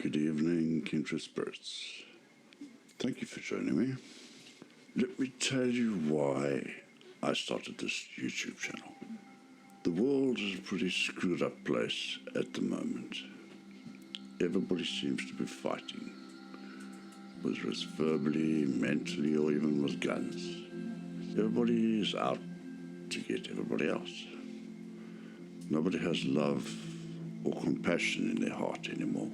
Good evening, kindred spirits. Thank you for joining me. Let me tell you why I started this YouTube channel. The world is a pretty screwed up place at the moment. Everybody seems to be fighting, whether it's verbally, mentally, or even with guns. Everybody is out to get everybody else. Nobody has love or compassion in their heart anymore.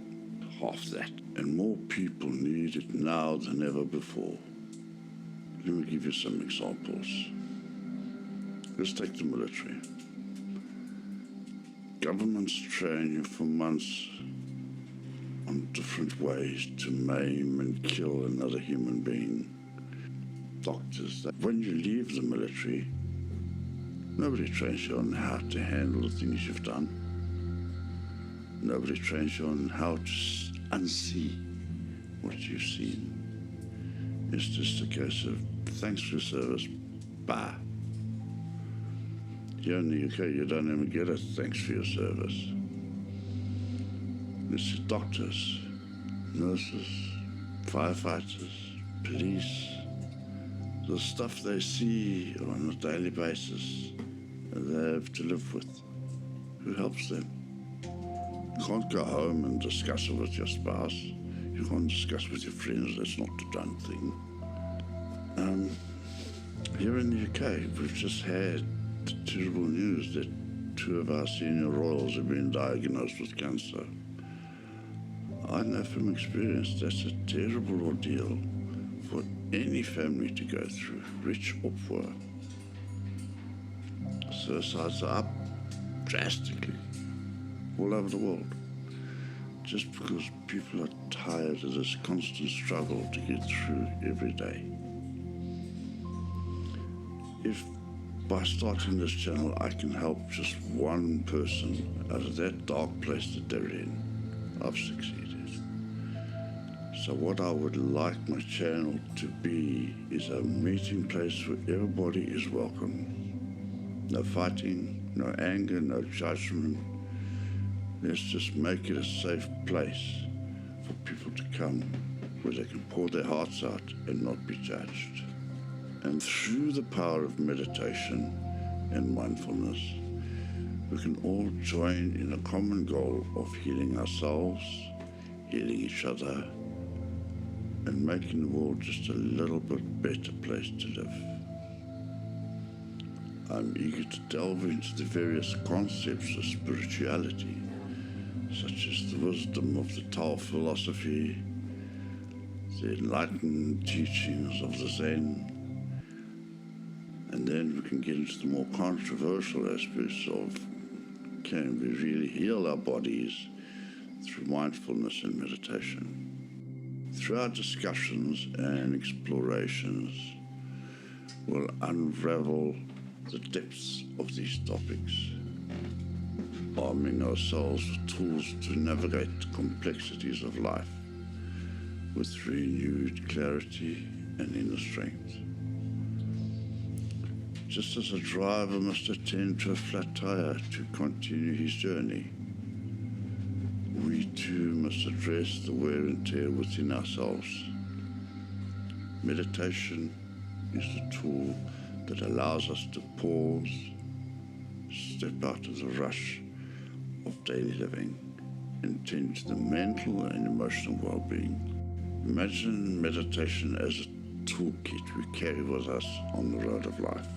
Half that. And more people need it now than ever before. Let me give you some examples. Let's take the military. Governments train you for months on different ways to maim and kill another human being. Doctors, when you leave the military, nobody trains you on how to handle the things you've done. Nobody trains you on how to unsee what you've seen. It's just a case of thanks for your service, bye. Here in the UK, you don't even get a thanks for your service. It's doctors, nurses, firefighters, police, the stuff they see on a daily basis and they have to live with. Who helps them? You can't go home and discuss it with your spouse. You can't discuss with your friends. That's not the done thing. Here in the UK, we've just had the terrible news that 2 of our senior royals have been diagnosed with cancer. I know from experience that's a terrible ordeal for any family to go through, rich or poor. Suicides are up drastically all over the world, just because people are tired of this constant struggle to get through every day. If by starting this channel I can help just one person out of that dark place that they're in, I've succeeded. So what I would like my channel to be is a meeting place where everybody is welcome. No fighting, no anger, no judgment. Let's just make it a safe place for people to come where they can pour their hearts out and not be judged. And through the power of meditation and mindfulness, we can all join in a common goal of healing ourselves, healing each other, and making the world just a little bit better place to live. I'm eager to delve into the various concepts of spirituality, such as the wisdom of the Tao philosophy, the enlightened teachings of the Zen, and then we can get into the more controversial aspects of can we really heal our bodies through mindfulness and meditation. Through our discussions and explorations, we'll unravel the depths of these topics, arming ourselves with tools to navigate the complexities of life with renewed clarity and inner strength. Just as a driver must attend to a flat tire to continue his journey, we too must address the wear and tear within ourselves. Meditation is the tool that allows us to pause, step out of the rush of daily living, and tend to the mental and emotional well-being. Imagine meditation as a toolkit we carry with us on the road of life.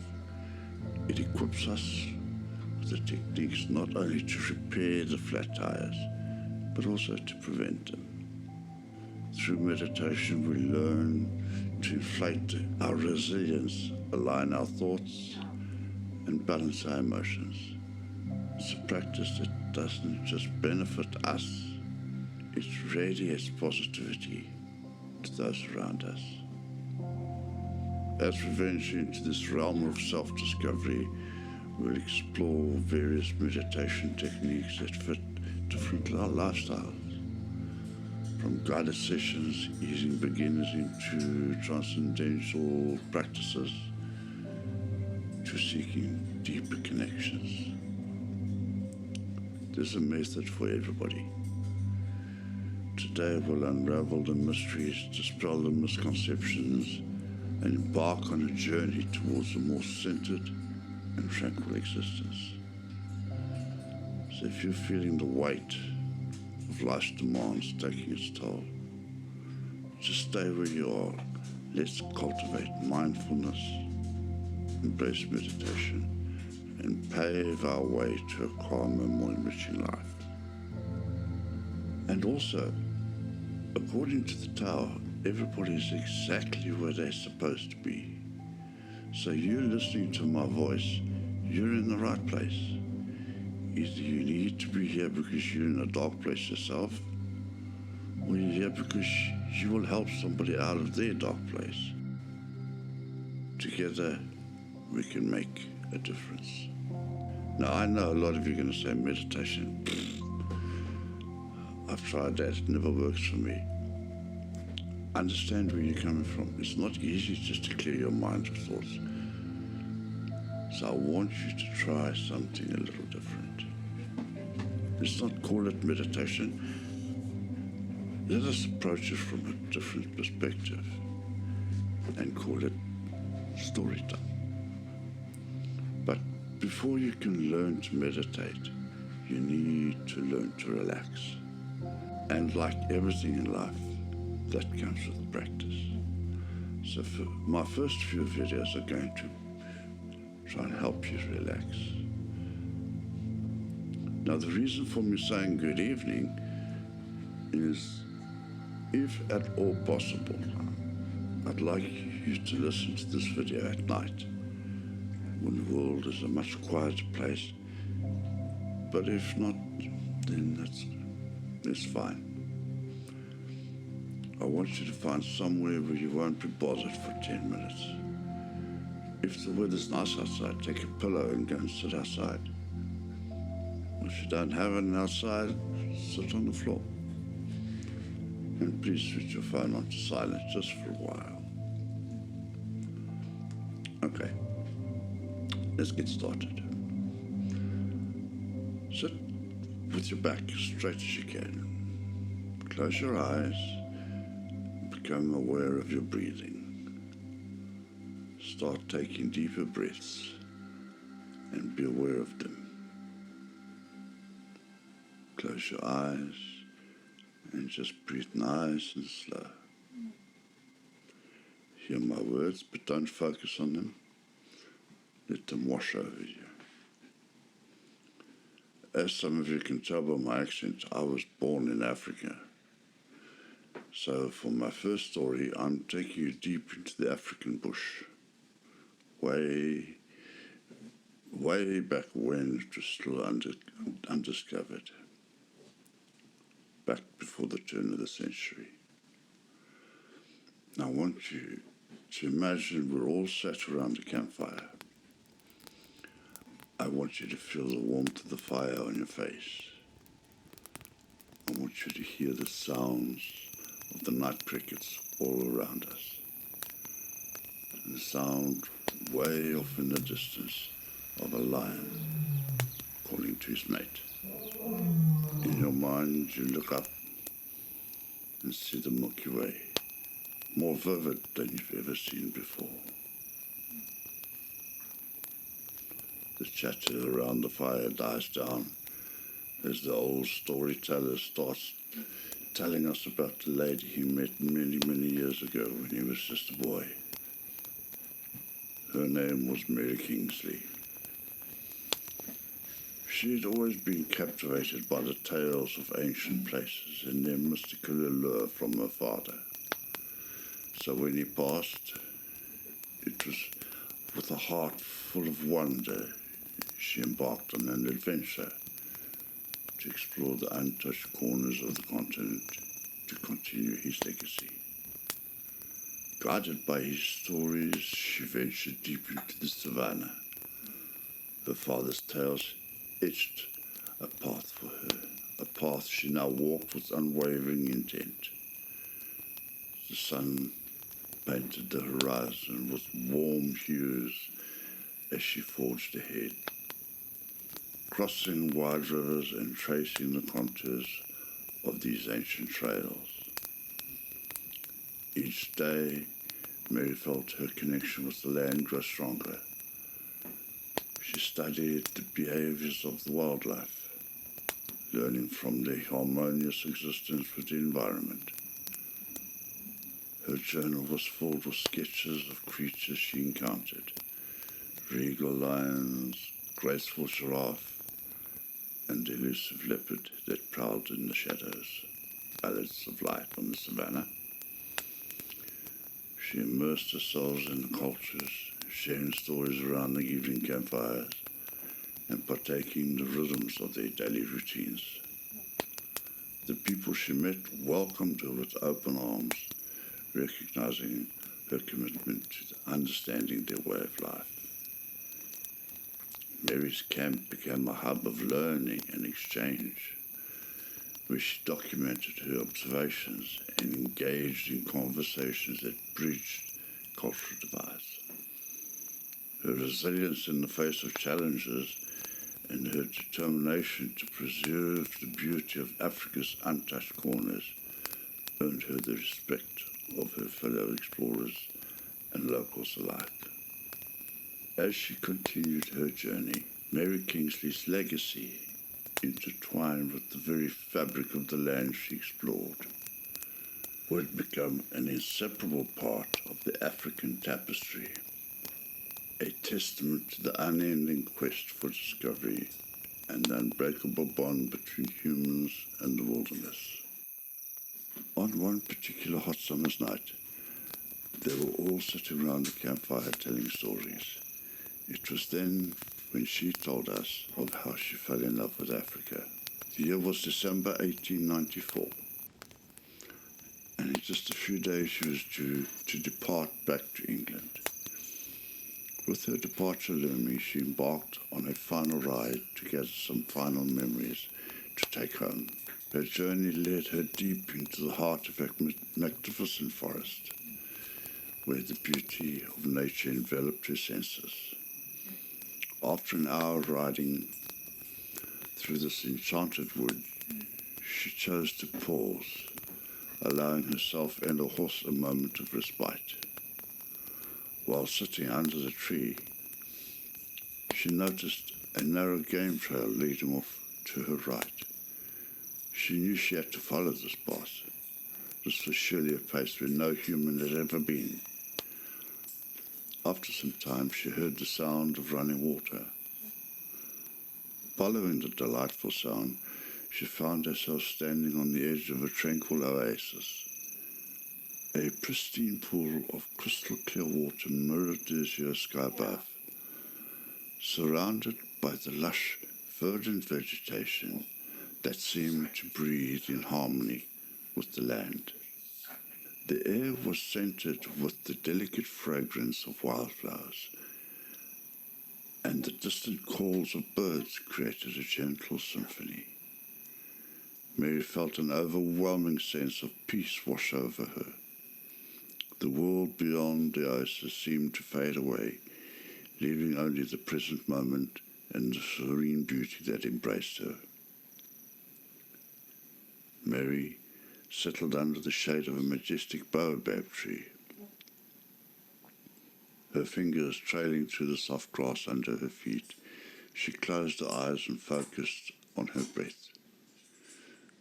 It equips us with the techniques not only to repair the flat tires, but also to prevent them. Through meditation, we learn to inflate our resilience, align our thoughts, and balance our emotions. It's a practice that doesn't just benefit us, it radiates positivity to those around us. As we venture into this realm of self-discovery, we'll explore various meditation techniques that fit different lifestyles, from guided sessions easing beginners into transcendental practices to seeking deeper connections. There's a method for everybody. Today we'll unravel the mysteries, dispel the misconceptions, and embark on a journey towards a more centered and tranquil existence. So if you're feeling the weight of life's demands taking its toll, just stay where you are. Let's cultivate mindfulness, embrace meditation, and pave our way to a calmer, more enriching life. And also, according to the Tao, everybody is exactly where they're supposed to be. So you listening to my voice, you're in the right place. Either you need to be here because you're in a dark place yourself, or you're here because you will help somebody out of their dark place. Together, we can make a difference. Now, I know a lot of you are going to say meditation. I've tried that, it never works for me. Understand where you're coming from. It's not easy just to clear your mind of thoughts. So I want you to try something a little different. Let's not call it meditation. Let us approach it from a different perspective and call it story time. But before you can learn to meditate, you need to learn to relax. And like everything in life, that comes with practice. So for my first few videos are going to try and help you relax. Now the reason for me saying good evening is, if at all possible, I'd like you to listen to this video at night, when the world is a much quieter place. But if not, then that's fine. I want you to find somewhere where you won't be bothered for 10 minutes. If the weather's nice outside, take a pillow and go and sit outside. If you don't have it outside, sit on the floor. And please switch your phone on to silent just for a while. Okay, let's get started. Sit with your back straight as you can. Close your eyes. Become aware of your breathing. Start taking deeper breaths and be aware of them. Close your eyes and just breathe nice and slow. Hear my words, but don't focus on them. Let them wash over you. As some of you can tell by my accent, I was born in Africa. So for my first story, I'm taking you deep into the African bush. Way back when it was still undiscovered. Back before the turn of the century. Now I want you to imagine we're all sat around a campfire. I want you to feel the warmth of the fire on your face. I want you to hear the sounds of the night crickets all around us. And the sound way off in the distance of a lion calling to his mate. In your mind, you look up and see the Milky Way, more vivid than you've ever seen before. The chatter around the fire dies down as the old storyteller starts telling us about the lady he met many, many years ago when he was just a boy. Her name was Mary Kingsley. She had always been captivated by the tales of ancient places and their mystical allure from her father. So when he passed, it was with a heart full of wonder she embarked on an adventure to explore the untouched corners of the continent to continue his legacy. Guided by his stories, she ventured deep into the savannah. Her father's tales etched a path for her, a path she now walked with unwavering intent. The sun painted the horizon with warm hues as she forged ahead, crossing wide rivers and tracing the contours of these ancient trails. Each day, Mary felt her connection with the land grow stronger. She studied the behaviors of the wildlife, learning from their harmonious existence with the environment. Her journal was filled with sketches of creatures she encountered: regal lions, graceful giraffe, and the elusive leopard that prowled in the shadows, ballads of light on the savannah. She immersed herself in the cultures, sharing stories around the evening campfires and partaking in the rhythms of their daily routines. The people she met welcomed her with open arms, recognizing her commitment to understanding their way of life. Mary's camp became a hub of learning and exchange, where she documented her observations and engaged in conversations that bridged cultural divides. Her resilience in the face of challenges and her determination to preserve the beauty of Africa's untouched corners earned her the respect of her fellow explorers and locals alike. As she continued her journey, Mary Kingsley's legacy intertwined with the very fabric of the land she explored would become an inseparable part of the African tapestry, a testament to the unending quest for discovery and the unbreakable bond between humans and the wilderness. On one particular hot summer's night, they were all sitting around the campfire telling stories. It was then when she told us of how she fell in love with Africa. The year was December 1894, and in just a few days she was due to depart back to England. With her departure looming, she embarked on a final ride to gather some final memories to take home. Her journey led her deep into the heart of a magnificent forest, where the beauty of nature enveloped her senses. After an hour riding through this enchanted wood, she chose to pause, allowing herself and her horse a moment of respite. While sitting under the tree, she noticed a narrow game trail leading off to her right. She knew she had to follow this path. This was surely a place where no human had ever been. After some time, she heard the sound of running water. Following the delightful sound, she found herself standing on the edge of a tranquil oasis. A pristine pool of crystal clear water mirrored the azure sky above. Surrounded by the lush, verdant vegetation that seemed to breathe in harmony with the land. The air was scented with the delicate fragrance of wildflowers, and the distant calls of birds created a gentle symphony. Mary felt an overwhelming sense of peace wash over her. The world beyond the oasis seemed to fade away, leaving only the present moment and the serene beauty that embraced her. Mary settled under the shade of a majestic baobab tree. Her fingers trailing through the soft grass under her feet, she closed her eyes and focused on her breath,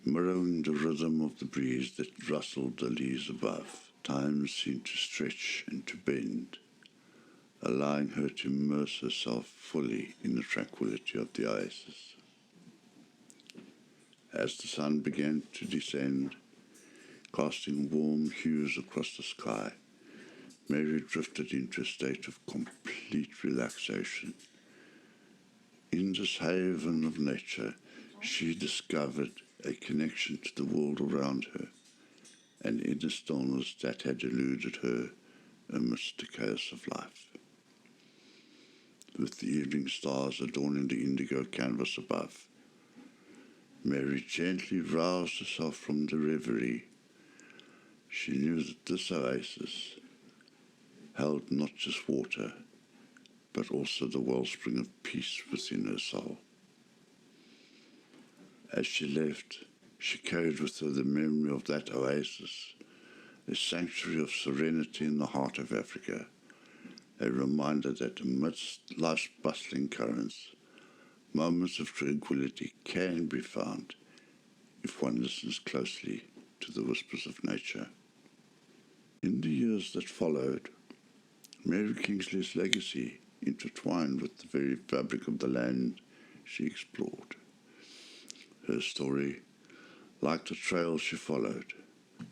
mirroring the rhythm of the breeze that rustled the leaves above. Time seemed to stretch and to bend, allowing her to immerse herself fully in the tranquility of the oasis. As the sun began to descend, casting warm hues across the sky, Mary drifted into a state of complete relaxation. In this haven of nature, she discovered a connection to the world around her, an inner stillness that had eluded her amidst the chaos of life. With the evening stars adorning the indigo canvas above, Mary gently roused herself from the reverie. She knew that this oasis held not just water, but also the wellspring of peace within her soul. As she left, She carried with her the memory of that oasis, a sanctuary of serenity in the heart of Africa, a reminder that amidst life's bustling currents, moments of tranquility can be found if one listens closely to the whispers of nature. In the years that followed, Mary Kingsley's legacy intertwined with the very fabric of the land she explored. Her story, like the trail she followed,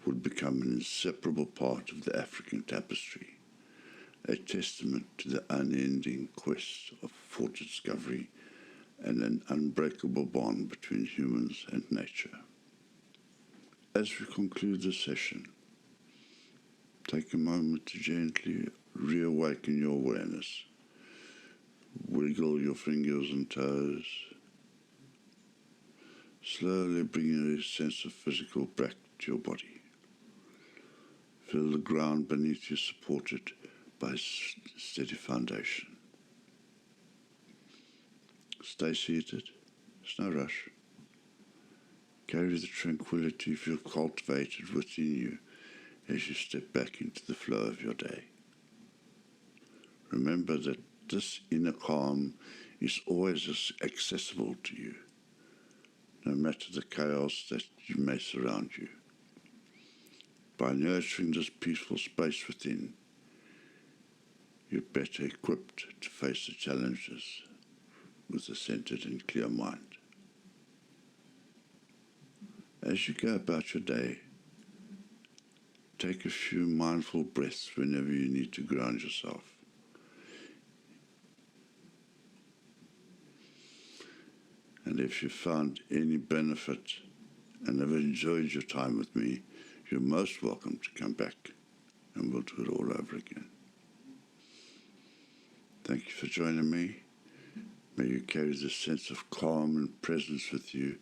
would become an inseparable part of the African tapestry, a testament to the unending quest for discovery and an unbreakable bond between humans and nature. As we conclude this session, take a moment to gently reawaken your awareness. Wiggle your fingers and toes, slowly bringing a sense of physical back to your body. Feel the ground beneath you supported by a steady foundation. Stay seated, there's no rush. Carry the tranquility you feel cultivated within you as you step back into the flow of your day. Remember that this inner calm is always accessible to you, no matter the chaos that you may surround you. By nurturing this peaceful space within, you're better equipped to face the challenges with a centered and clear mind. As you go about your day, take a few mindful breaths whenever you need to ground yourself. And if you found any benefit and have enjoyed your time with me, you're most welcome to come back and we'll do it all over again. Thank you for joining me. May you carry this sense of calm and presence with you,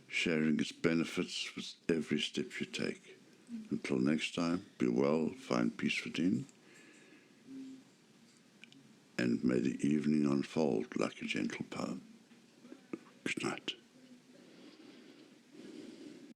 sharing its benefits with every step you take. Until next time, be well, find peace within, and may the evening unfold like a gentle poem. Good night.